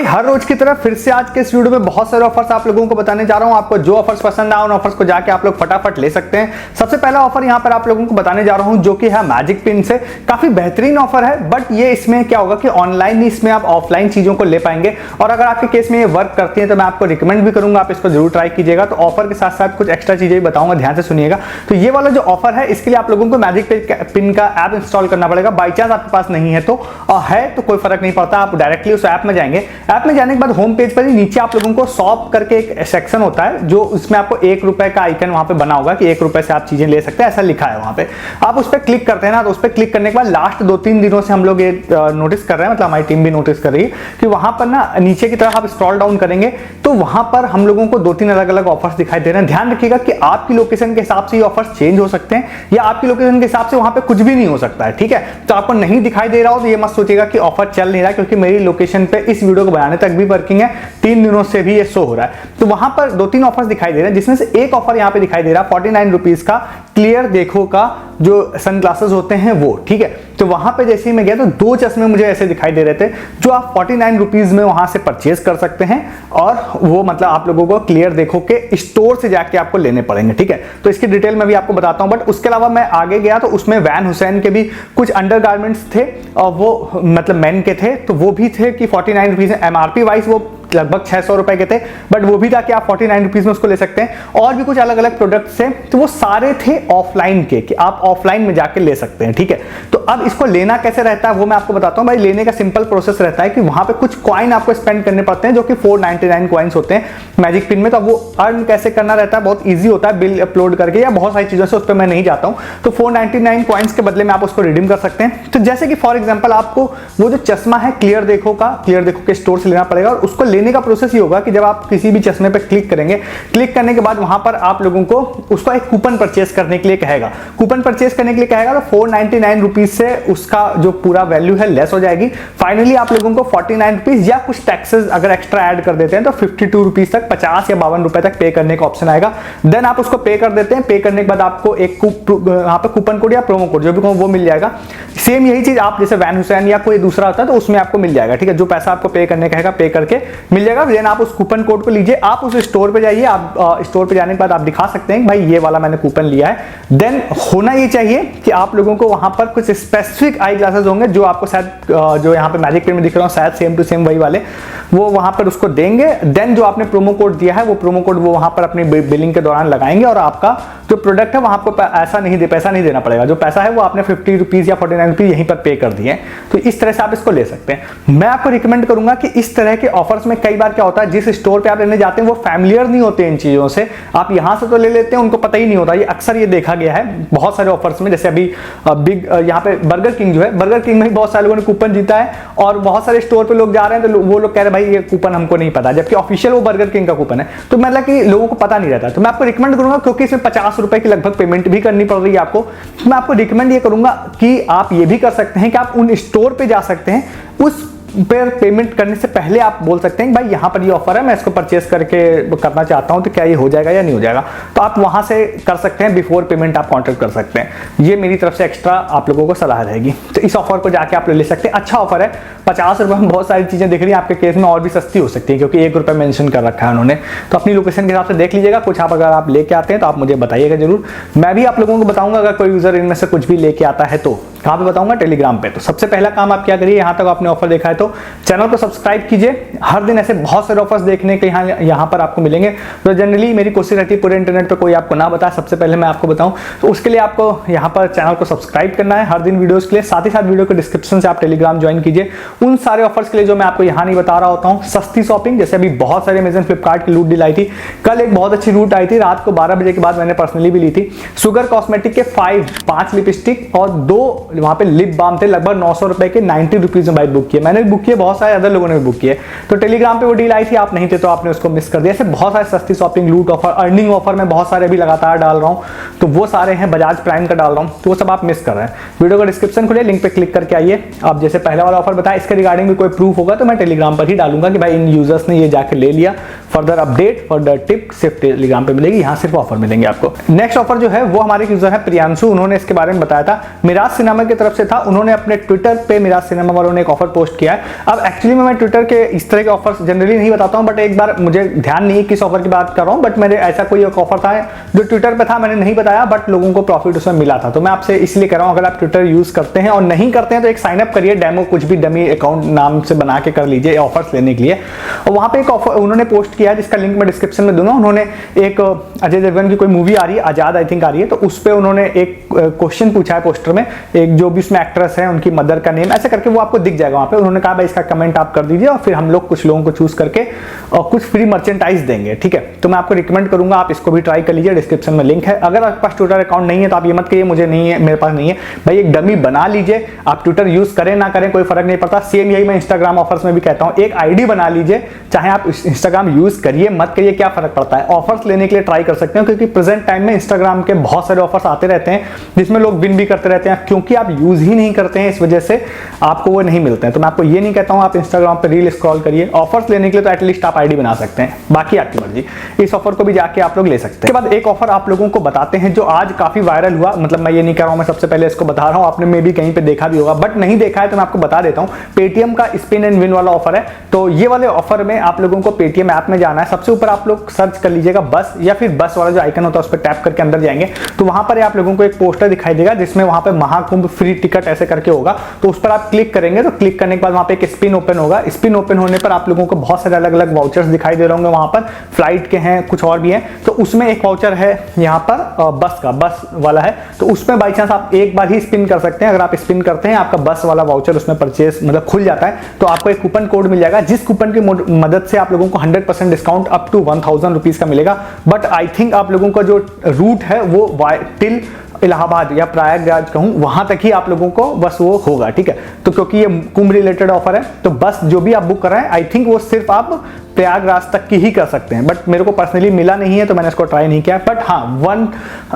भाई हर रोज की तरह फिर से आज के इस वीडियो में बहुत सारे ऑफर्स आप लोगों को बताने जा रहा हूं। आपको जो ऑफर्स पसंद आए उन ऑफर्स को जाके आप लोग फटाफट ले सकते हैं। सबसे पहला ऑफर यहां पर आप लोगों को बताने जा रहा हूं जो कि है मैजिक पिन से। काफी बेहतरीन ऑफर है, बट ये इसमें क्या होगा कि ऑनलाइन ही इसमें आप ऑफलाइन चीजों को ले पाएंगे। और अगर आपके केस में ये वर्क करती है तो मैं आपको रिकमेंड भी करूंगा, आप इसको जरूर ट्राई कीजिएगा। तो ऑफर के साथ साथ कुछ एक्स्ट्रा चीजें भी बताऊंगा, ध्यान से सुनिएगा। तो ये वाला जो ऑफर है इसके लिए आप लोगों को मैजिक पिन का ऐप इंस्टॉल करना पड़ेगा। बाई चांस आपके पास नहीं है तो कोई फर्क नहीं पड़ता, आप डायरेक्टली उस ऐप में जाएंगे। ऐप में जाने के बाद होम पेज पर ही नीचे आप लोगों को शॉप करके एक सेक्शन होता है, जो उसमें आपको 1 रुपए का आइकन वहां पे बना होगा कि 1 रुपए से आप चीजें ले सकते हैं, ऐसा लिखा है वहां पे। आप उस पर क्लिक करते हैं ना, तो उस पर क्लिक करने के बाद लास्ट 2-3 दिनों से हम लोग ये नोटिस कर रहे हैं, मतलब हमारी टीम भी नोटिस कर रही है कि वहां पर ना नीचे की तरफ आप स्क्रॉल डाउन करेंगे तो वहां पर हम लोगों को 2-3 अलग अलग ऑफर्स दिखाई दे रहे हैं। ध्यान रखिएगा कि आपकी लोकेशन के हिसाब से ये ऑफर्स चेंज हो सकते हैं, या आपकी लोकेशन के हिसाब से वहां पे कुछ भी नहीं हो सकता है, ठीक है। तो आपको नहीं दिखाई दे रहा हो तो ये मत सोचिएगा कि ऑफर चल नहीं रहा, क्योंकि मेरी लोकेशन पे इस वीडियो को बनाने तक भी वर्किंग है, 3 दिनों से भी ये शो हो रहा है। तो वहां पर 2-3 ऑफर्स दिखाई दे रहे हैं, जिसमें से एक ऑफर यहां पे दिखाई दे रहा है 49 रुपीज का क्लियर देखो का जो सनग्लासेस होते हैं वो, ठीक है। तो वहां पे जैसे ही मैं गया तो 2 चश्मे मुझे ऐसे दिखाई दे रहे थे जो आप 49 रुपीज में वहां से परचेज कर सकते हैं, और वो मतलब आप लोगों को क्लियर देखो के स्टोर से जाके आपको लेने पड़ेंगे, ठीक है। तो इसकी डिटेल में भी आपको बताता हूं, बट उसके अलावा मैं आगे गया तो उसमें वैन हुसैन के भी कुछ अंडरगारमेंट्स थे, और वो मतलब मेन के थे, तो वो भी थे कि 49 रुपीज एमआरपी वाइज वो लगभग 600 रुपए के थे, बट वो भी था कि आप 49 रुपीज में उसको ले सकते हैं। और भी कुछ अलग अलग प्रोडक्ट्स थे, तो वो सारे थे ऑफलाइन के, कि आप ऑफलाइन में जाके ले सकते हैं, ठीक है। तो अब इसको लेना कैसे रहता है वो मैं आपको बताता हूं। भाई लेने का सिंपल प्रोसेस रहता है कि वहां पे कुछ कॉइन आपको स्पेंड करने पड़ते हैं, जो कि 499 कॉइन्स होते हैं मैजिक पिन में। तो वो अर्न कैसे करना रहता है, बहुत ईजी होता है, बिल अपलोड करके या बहुत सारी चीजों से, उस पर मैं नहीं जाता हूं। तो 499 कॉइन्स के बदले में आप उसको रिडीम कर सकते हैं। तो जैसे कि फॉर एग्जाम्पल आपको वो जो चश्मा है क्लियर देखो के स्टोर से लेना पड़ेगा, और उसको लेने का प्रोसेस ये होगा कि जब आप किसी भी चश्मे पे क्लिक करेंगे, क्लिक करने के बाद वहां पर आप लोगों को उसका एक कूपन परचेस करने के लिए कहेगा। कूपन परचेस करने के लिए कहेगा तो 499 रुपीज से उसका जो पूरा वैल्यू है लेस हो जाएगी। फाइनली आप लोगों को 49 रुपीज या कुछ टैक्सेस अगर एक्स्ट्रा ऐड कर देते हैं तो 52 रुपीज तक, 50 या 52 रुपए तक पे करने का ऑप्शन आएगा। देन आप उसको पे कर देते हैं। पे करने के बाद आपको एक यहाँ पे कूपन कोड या प्रोमो कोड जो भी वो मिल जाएगा। सेम यही चीज आप जैसे वैन हुसैन या कोई दूसरा होता है तो उसमें आपको मिल जाएगा, ठीक है। जो पैसा आपको पे करने का है पे करके मिल जाएगा। देन आप उस कूपन कोड को लीजिए, आप उस स्टोर पे जाइए। आप स्टोर पे जाने के बाद आप दिखा सकते हैं भाई ये वाला मैंने कूपन लिया है। देन होना ये चाहिए कि आप लोगों को वहां पर कुछ स्पेसिफिक आई ग्लासेस होंगे जो आपको शायद जो यहाँ पे मैजिक पिन में दिख रहा हूँ शायद सेम टू सेम वही वाले, वो वहां पर उसको देंगे। देन जो आपने प्रोमो कोड दिया है वो प्रोमो कोड वो वहां पर अपनी बिलिंग के दौरान लगाएंगे, और आपका जो प्रोडक्ट है वहां आपको पैसा नहीं देना पड़ेगा। जो पैसा है वो आपने 50 रुपीज या 49 रुपीज यहीं पर पे कर दिए। तो इस तरह से आप इसको ले सकते हैं। मैं आपको रिकमेंड करूंगा कि इस तरह के ऑफर्स में कई बार क्या होता है, जिस स्टोर पे आप लेने जाते हैं वो फैमिलियर नहीं होते इन चीजों से। आप यहां से तो ले लेते हैं, उनको पता ही नहीं होता। ये अक्सर ये देखा गया है बहुत सारे ऑफर्स में। जैसे अभी बिग यहाँ पे बर्गर किंग जो है, बर्गर किंग में बहुत सारे लोगों ने कूपन जीता है, और बहुत सारे स्टोर पे लोग जा रहे हैं तो वो लोग कह रहे हैं भाई ये कूपन हमको नहीं पता, जबकि ऑफिशियल वो बर्गर किंग का कूपन है। तो मतलब कि लोगों को पता नहीं रहता। तो मैं आपको रिकमेंड करूंगा, क्योंकि इसमें 50 रुपए की लगभग पेमेंट भी करनी पड़ रही है आपको, तो मैं आपको रिकमेंड ये करूंगा कि आप ये भी कर सकते हैं कि आप उन स्टोर पे जा सकते हैं। उस पर पेमेंट करने से पहले आप बोल सकते हैं भाई यहाँ पर ये ऑफर है, मैं इसको परचेस करके करना चाहता हूँ, तो क्या ये हो जाएगा या नहीं हो जाएगा। तो आप वहां से कर सकते हैं, बिफोर पेमेंट आप कॉन्टेक्ट कर सकते हैं। ये मेरी तरफ से एक्स्ट्रा आप लोगों को सलाह रहेगी। तो इस ऑफर को जाके आप ले सकते हैं। अच्छा ऑफर है, 50 रुपए में बहुत सारी चीजें दिख रही हैं। आपके केस में और भी सस्ती हो सकती है, क्योंकि 1 रुपए मेंशन कर रखा है उन्होंने। तो अपनी लोकेशन के हिसाब से देख लीजिएगा। कुछ आप अगर आप लेके आते हैं तो आप मुझे बताइएगा जरूर। मैं भी आप लोगों को बताऊंगा अगर कोई यूजर इनमें से कुछ भी लेके आता है तो। कहाँ पे बताऊंगा? टेलीग्राम पे। तो सबसे पहला काम आप क्या करिए, यहाँ तक आपने ऑफर देखा है तो चैनल को सब्सक्राइब कीजिए। हर दिन ऐसे बहुत सारे ऑफर्स देखने के यहाँ पर आपको मिलेंगे। तो जनरली मेरी कोशिश रहती है पूरे इंटरनेट पे कोई आपको ना बताए, सबसे पहले मैं आपको बताऊं। तो उसके लिए आपको यहाँ पर चैनल को सब्सक्राइब करना है हर दिन वीडियोस के लिए। साथ ही साथ वीडियो के डिस्क्रिप्शन से आप टेलीग्राम ज्वाइन कीजिए उन सारे ऑफर्स के लिए जो मैं आपको यहाँ नहीं बता रहा होता हूँ। सस्ती शॉपिंग, जैसे अभी बहुत सारे अमेज़न फ्लिपकार्ट की लूट डील आई थी। कल एक बहुत अच्छी लूट आई थी, रात को 12 बजे के बाद मैंने पर्सनली भी ली थी। शुगर कॉस्मेटिक के 5 लिपस्टिक और 2 वहाँ पे लिप बाम थे, लगभग 900 रुपए के 90 रुपीज में भाई बुक किए। मैंने भी बुक किए, बहुत सारे अदर लोगों ने भी बुक किए। तो टेलीग्राम पे वो डील आई थी, आप नहीं थे तो आपने उसको मिस कर दिया। ऐसे बहुत सारे सस्ती शॉपिंग, लूट ऑफर, अर्निंग ऑफर में बहुत सारे अभी लगातार डाल रहा हूँ। तो वो सारे हैं, बजाज प्राइम का डाल रहा हूँ, तो वो सब आप मिस कर रहे हैं। वीडियो का डिस्क्रिप्शन खुले, लिंक पे क्लिक करके आइए। आप जैसे पहले वाला ऑफर बताया, इसके रिगार्डिंग भी कोई प्रूफ होगा तो मैं टेलीग्राम पर ही डालूंगा कि भाई इन यूजर्स ने ये जाके ले लिया। फर्दर अपडेट, फर्दर टिप सिर्फ टेलीग्राम पे मिलेगी, यहाँ सिर्फ ऑफर मिलेंगे आपको। नेक्स्ट ऑफर जो है वो हमारे यूजर है प्रियांशु, उन्होंने इसके बारे में बताया था। मिराज सिन्हा सिनेमा की तरफ से था, उन्होंने अपने ट्विटर पे मिराज सिनेमा वालों ने एक ऑफर पोस्ट किया है। अब एक्चुअली मैं ट्विटर के इस तरह के ऑफर्स जनरली नहीं बताता हूं, बट एक बार मुझे ध्यान नहीं है किस ऑफर की बात कर रहा हूं, बट मेरे ऐसा कोई एक ऑफर था जो ट्विटर पे था, मैंने नहीं बताया, बट लोगों को प्रॉफिट उसमें मिला था। तो मैं आपसे इसलिए कह रहा हूं, अगर आप ट्विटर यूज करते हैं और नहीं करते हैं तो एक साइन अप करिए, डेमो कुछ भी डमी अकाउंट नाम से बना के कर लीजिए ऑफर्स लेने के लिए। और वहां पे एक ऑफर उन्होंने पोस्ट किया है जिसका लिंक मैं डिस्क्रिप्शन में दूंगा। उन्होंने एक अजय देवगन की कोई मूवी आ रही है, आजाद आई थिंक आ रही है, तो उस पर उन्होंने एक क्वेश्चन पूछा है पोस्टर में, एक जो भी उसमें एक्ट्रेस है उनकी मदर का नेम ऐसे करके वो आपको दिख जाएगा वहां पे। उन्होंने कहा भाई इसका कमेंट आप कर दीजिए और फिर हम लोग कुछ लोगों को चूज करके और कुछ फ्री मर्चेंटाइज देंगे, ठीक है। तो मैं आपको रिकमेंड करूंगा आप इसको भी ट्राई कर लीजिए, डिस्क्रिप्शन में लिंक है। अगर आपके पास ट्विटर अकाउंट नहीं है तो आप ये मत कहिए मुझे नहीं है, मेरे पास नहीं है, भाई एक डमी बना लीजिए। आप ट्विटर यूज करें ना करें कोई फर्क नहीं पड़ता। सेम यही मैं इंस्टाग्राम ऑफर्स में भी कहता हूं, एक आईडी बना लीजिए, चाहे आप इंस्टाग्राम यूज करिए मत करिए, क्या फर्क पड़ता है। ऑफर्स लेने के लिए ट्राई कर सकते हो, क्योंकि प्रेजेंट टाइम में इंस्टाग्राम के बहुत सारे ऑफर्स आते रहते हैं जिसमें लोग विन भी करते रहते हैं, क्योंकि आप यूज ही नहीं करते हैं, इस वजह से आपको वो नहीं मिलते हैं। तो मैं आपको ये नहीं कहता हूं आप इंस्टाग्राम पे रील स्क्रॉल करिए, ऑफर्स लेने के लिए तो एटलीस्ट आप आईडी बना सकते हैं, बाकी आपकी मर्जी। इस ऑफर को भी जाके आप लोग ले सकते हैं। इसके बाद एक ऑफर आप लोगों को बताते हैं जो आज काफी वायरल हुआ, मतलब मैं ये नहीं कह रहा हूं, मैं सबसे पहले इसको बता रहा हूं, आपने मे भी कहीं पे देखा भी होगा, बट नहीं देखा है तो मैं आपको बता देता हूं। पेटीएम का स्पिन एंड विन वाला ऑफर है। तो ये वाले ऑफर में आप लोगों को पेटीएम ऐप में जाना है, सबसे ऊपर आप लोग सर्च कर लीजिएगा बस, या फिर बस वाला जो आइकन होता है उस पर टैप करके अंदर जाएंगे तो वहां पर आप लोगों को एक पोस्टर दिखाई देगा जिसमें वहां पर महाकुंभ फ्री टिकट ऐसे करके होगा। तो उस पर आप क्लिक करेंगे, तो क्लिक करने के बाद वहां पे एक स्पिन ओपन होगा। स्पिन ओपन होने पर आप लोगों को बहुत सारे अलग अलग वाउचर्स दिखाई दे रहे होंगे, वहां पर फ्लाइट के हैं, कुछ और भी हैं। तो उसमें एक वाउचर है यहाँ पर बस का, बस वाला है, तो उसमें बाई चांस आप एक बार ही स्पिन कर सकते हैं। अगर आप स्पिन करते हैं आपका बस वाला वाउचर उसमें परचेज मतलब खुल जाता है, तो आपको एक कूपन कोड मिल जाएगा, जिस कूपन की मदद से आप लोगों को 100% डिस्काउंट अप टू 1000 रुपीज का मिलेगा। बट आई थिंक आप लोगों का जो रूट है वो टिल इलाहाबाद या प्रयागराज कहूं वहां तक ही आप लोगों को बस वो होगा, ठीक है। तो क्योंकि ये कुंभ रिलेटेड ऑफर है तो बस जो भी आप बुक कर रहे हैं आई थिंक वो सिर्फ आप प्रयागराज तक की ही कर सकते हैं, बट मेरे को पर्सनली मिला नहीं है तो मैंने इसको ट्राई नहीं किया। बट हाँ,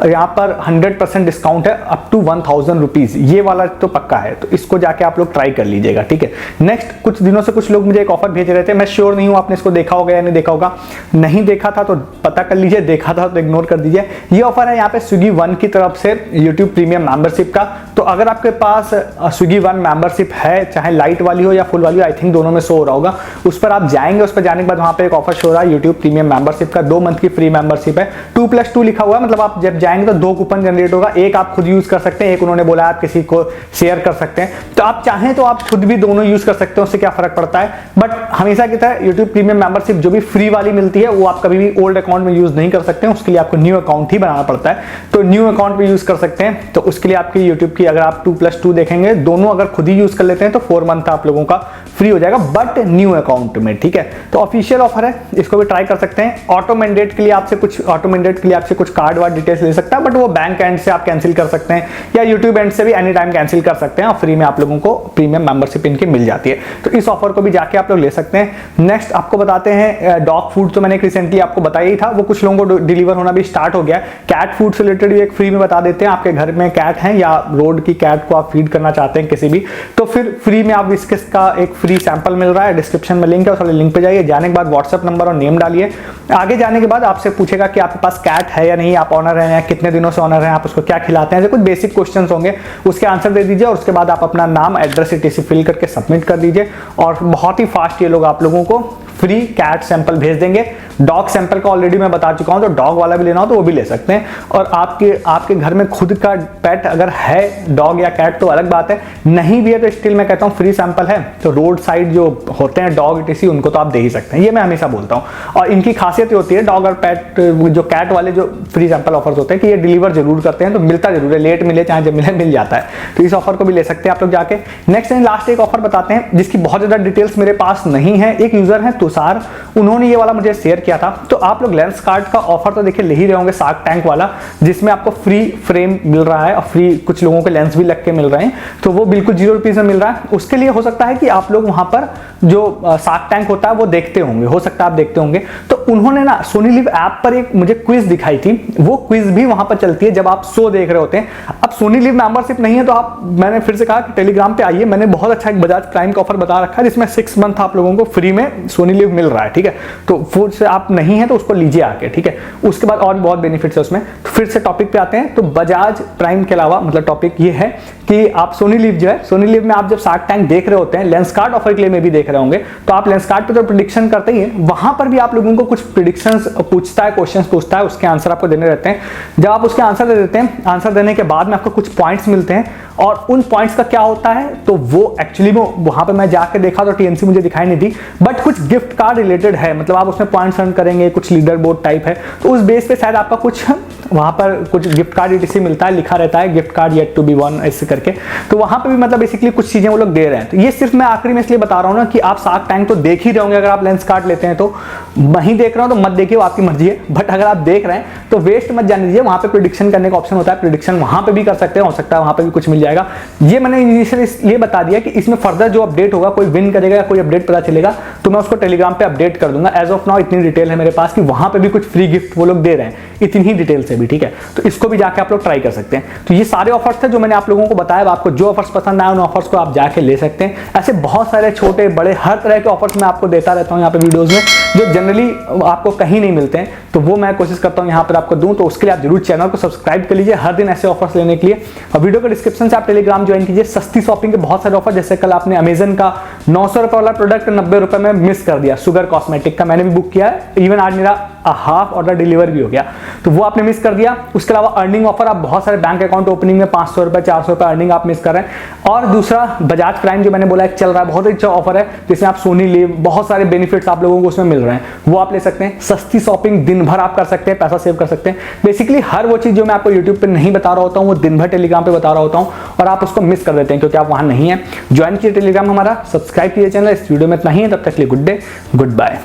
यहाँ पर 100% डिस्काउंट है अप टू 1000 रुपीज, ये वाला तो पक्का है, तो इसको जाके आप लोग ट्राई कर लीजिएगा, ठीक है। नेक्स्ट, कुछ दिनों से कुछ लोग मुझे एक ऑफर भेज रहे थे, मैं श्योर नहीं हूँ आपने इसको देखा होगा या नहीं देखा होगा, नहीं देखा था तो पता कर लीजिए, देखा था तो इग्नोर कर दीजिए। ये ऑफर है यहाँ पे स्विगी वन की तरफ से यूट्यूब प्रीमियम मेंबरशिप का। तो अगर आपके पास स्विगी वन मेंबरशिप है, चाहे लाइट वाली हो या फुल वाली हो, आई थिंक दोनों में शो हो रहा होगा, उस पर आप जाएंगे, उस पर जाने के बाद वहां पे एक ऑफर शो रहा है यूट्यूब प्रीमियम मेंबरशिप का, 2 मंथ की फ्री मेंबरशिप है, 2+2 लिखा हुआ है, मतलब आप जब जाएंगे तो 2 कूपन जनरेट होगा, एक आप खुद यूज कर सकते हैं, एक उन्होंने बोला आप किसी को शेयर कर सकते हैं। तो आप चाहें तो आप खुद भी दोनों यूज कर सकते हैं, उससे क्या फर्क पड़ता है। बट हमेशा की तरह यूट्यूब प्रीमियम मेंबरशिप जो भी फ्री वाली मिलती है वो आप कभी भी ओल्ड अकाउंट में यूज नहीं कर सकते हैं, उसके लिए आपको न्यू अकाउंट ही बनाना पड़ता है। तो न्यू अकाउंट भी यूज कर सकते हैं, तो उसके लिए आपकी यूट्यूब की अगर आप 2+2 देखेंगे, दोनों अगर खुद ही यूज कर लेते हैं तो 4 मंथ आप लोगों का फ्री हो जाएगा, बट न्यू अकाउंट में, ठीक है। तो ऑफिशियल ऑफर है, इसको भी ट्राई कर सकते हैं। ऑटो मैंडेट के लिए आपसे कुछ कार्ड वार्ड डिटेल्स ले सकता है, बट वो बैंक एंड से आप कैंसिल कर सकते हैं या यूट्यूब एंड से भी एनी टाइम कैंसिल कर सकते हैं, और फ्री में आप लोगों को प्रीमियम मेंबरशिप इनकी मिल जाती है। तो इस ऑफर को भी जाके आप लोग ले सकते हैं। नेक्स्ट आपको बताते हैं डॉग फूड, तो मैंने रिसेंटली आपको बताया ही था, वो कुछ लोगों को डिलीवर होना भी स्टार्ट हो गया। कैट फूड से रिलेटेड भी एक फ्री में बता देते हैं, आपके घर में कैट है या रोड की कैट को आप फीड करना चाहते हैं किसी भी, तो फिर फ्री में आप विस्किस का एक फ्री सैंपल मिल रहा है, डिस्क्रिप्शन में लिंक है, उस वाले लिंक पे जाइए, जाने के बाद व्हाट्सएप नंबर और नेम डालिए। आगे जाने के बाद आपसे पूछेगा कि आपके पास कैट है या नहीं, आप ऑनर हैं या कितने दिनों से ऑनर हैं, आप उसको क्या खिलाते हैं, ऐसे कुछ बेसिक क्वेश्चंस होंगे, उसके आंसर दे दीजिए और उसके बाद आप अपना नाम, एड्रेस, etc फिल करके सबमिट कर दीजिए, और बहुत ही फास्ट ये लोग आप लोगों को फ्री कैट सैंपल भेज देंगे। डॉग सैंपल का ऑलरेडी मैं बता चुका हूं, तो डॉग वाला भी लेना हो तो वो भी ले सकते हैं। और आपके घर में खुद का पेट अगर है, डॉग या कैट, तो अलग बात है, नहीं भी है तो स्टिल मैं कहता हूं फ्री सैंपल है तो रोड साइड जो होते हैं डॉग etc उनको तो आप दे ही सकते हैं, ये मैं हमेशा बोलता हूं। और इनकी खासियत ये होती है डॉग और पेट, जो कैट वाले जो फ्री सैंपल ऑफर्स होते हैं कि ये डिलीवर जरूर करते हैं, तो मिलता जरूर है, लेट मिले चाहे जब मिले मिल जाता है। तो इस ऑफर को भी ले सकते हैं आप लोग जाके। नेक्स्ट एंड लास्ट एक ऑफर बताते हैं जिसकी बहुत ज्यादा डिटेल्स मेरे पास नहीं है। एक यूजर है तुषार, उन्होंने ये वाला मुझे शेयर किया था। तो आप लोग लेंस कार्ड का ऑफर तो देखिए ले ही रहे होंगे, शार्क टैंक वाला, जिसमें आपको फ्री फ्रेम मिल रहा है और फ्री कुछ लोगों के लेंस भी लग के मिल रहे हैं, तो वो बिल्कुल 0 रुपीज में मिल रहा है। उसके लिए हो सकता है कि आप लोग वहां पर जो शार्क टैंक होता है वो देखते होंगे, हो सकता है आप देखते होंगे। तो उन्होंने ना सोनी लिव ऐप पर एक मुझे क्विज दिखाई थी, वो क्विज भी वहां पर चलती है जब आप शो देख रहे होते हैं। अब सोनी लिव मेंबरशिप नहीं है तो आप, मैंने फिर से कहा कि टेलीग्राम पे आइए, मैंने बहुत अच्छा एक बजाज प्राइम का ऑफर बता रखा है जिसमें 6 मंथ आप लोगों को फ्री में सोनी लिव मिल रहा है, ठीक है। तो वो से आप नहीं है तो उसको लीजिए आके, ठीक है। उसके बाद और बहुत बेनिफिट्स है उसमें। तो फिर से टॉपिक पे आते हैं। तो बजाज प्राइम के अलावा मतलब टॉपिक ये है कि आप सोनी लिव जो है, सोनी लिव में आप जब शार्क टैंक देख रहे होते हैं, लेंसकार्ट ऑफर के लिए में भी देख रहे होंगे, तो आप लेंसकार्ट पे तो प्रेडिक्शन करते ही हैं, वहां पर भी आप लोगों को कुछ प्रेडिक्शंस पूछता है, क्वेश्चंस पूछता है, उसके आंसर आपको देने रहते हैं। जब आप उसके आंसर दे देते हैं, आंसर देने के बाद में आपको कुछ पॉइंट्स मिलते हैं, और उन पॉइंट्स का क्या होता है तो वो एक्चुअली में वहां पे मैं जाके देखा तो टीएनसी मुझे दिखाई नहीं थी, बट कुछ गिफ्ट कार्ड रिलेटेड है, मतलब आप उसमें पॉइंट्स अर्न करेंगे, कुछ लीडर बोर्ड टाइप है, तो उस बेस पे शायद आपका कुछ वहां पर कुछ गिफ्ट कार्ड ETC मिलता है, लिखा रहता है gift card yet to be won ऐसे करके। तो वहां पे भी मतलब बेसिकली कुछ चीजें वो लोग दे रहे हैं। तो ये सिर्फ मैं आखिरी में इसलिए बता रहा हूं ना कि आप शार्क टैंक तो देख ही रहे होंगे, अगर आप लेंसकार्ट लेते हैं तो। नहीं देख रहे हो तो मत देखिए, वो आपकी मर्जी है, बट अगर आप देख रहे हैं तो वेस्ट मत जाने दीजिए। वहां पे प्रेडिक्शन करने का ऑप्शन होता है, प्रेडिक्शन वहां पे भी कर सकते हैं, हो सकता है वहां पे भी कुछ मिल जाएगा। ये मैंने इनिशियली इसलिए बता दिया कि इसमें फर्दर जो अपडेट होगा, कोई विन करेगा या कोई अपडेट पता चलेगा तो मैं उसको टेलीग्राम पे अपडेट कर दूंगा। एज ऑफ नाउ इतनी डिटेल है मेरे पास कि वहां पे भी कुछ फ्री गिफ्ट वो लोग दे रहे हैं, इतनी ही डिटेल से भी, ठीक है। तो इसको भी जाके आप लोग ट्राई कर सकते हैं। तो ये सारे ऑफर्स थे जो मैंने आप लोगों को बताया। आपको जो ऑफर्स पसंद आए उन ऑफर्स को आप जाके ले सकते हैं। ऐसे बहुत सारे छोटे बड़े हर तरह के ऑफर्स मैं आपको देता रहता हूं यहाँ पे वीडियोस में, जो जनरली आपको कहीं नहीं मिलते हैं, तो वो मैं कोशिश करता हूं यहाँ पर आपको दूं। तो उसके लिए आप जरूर चैनल को सब्सक्राइब कर लीजिए हर दिन ऐसे ऑफर्स लेने के लिए। और वीडियो के डिस्क्रिप्शन से आप टेलीग्राम ज्वाइन कीजिए। सस्ती शॉपिंग के बहुत सारे ऑफर, जैसे कल आपने अमेजन का 900 रुपए वाला प्रोडक्ट 90 रुपए में मिस कर दिया, शुगर कॉस्मेटिक का, मैंने भी बुक किया है, इवन आज मेरा हाफ ऑर्डर डिलीवर भी हो गया, तो वो आपने मिस कर दिया। उसके अलावा अर्निंग ऑफर, आप बहुत सारे बैंक अकाउंट ओपनिंग में 500 रुपए 400 रुपए अर्निंग आप मिस कर रहे हैं। और दूसरा बजाज प्राइम जो मैंने बोला एक चल रहा है, बहुत अच्छा ऑफर है जिसमें आप सोनी लिव, बहुत सारे बेनिफिट्स आप लोगों को उसमें मिल रहे हैं, वो आप ले सकते हैं। सस्ती शॉपिंग दिन भर आप कर सकते हैं, पैसा सेव कर सकते हैं। बेसिकली हर वो चीज जो मैं आपको यूट्यूब पे नहीं बता रहा होता हूँ वो दिन भर टेलीग्राम पे बता रहा होता हूँ, और आप उसको मिस कर देते हैं क्योंकि आप वहां नहीं है। ज्वाइन कीजिए टेलीग्राम हमारा, सब्सक्राइब कीजिए चैनल। इस वीडियो में इतना ही है, तब तक के लिए गुड डे, गुड बाय।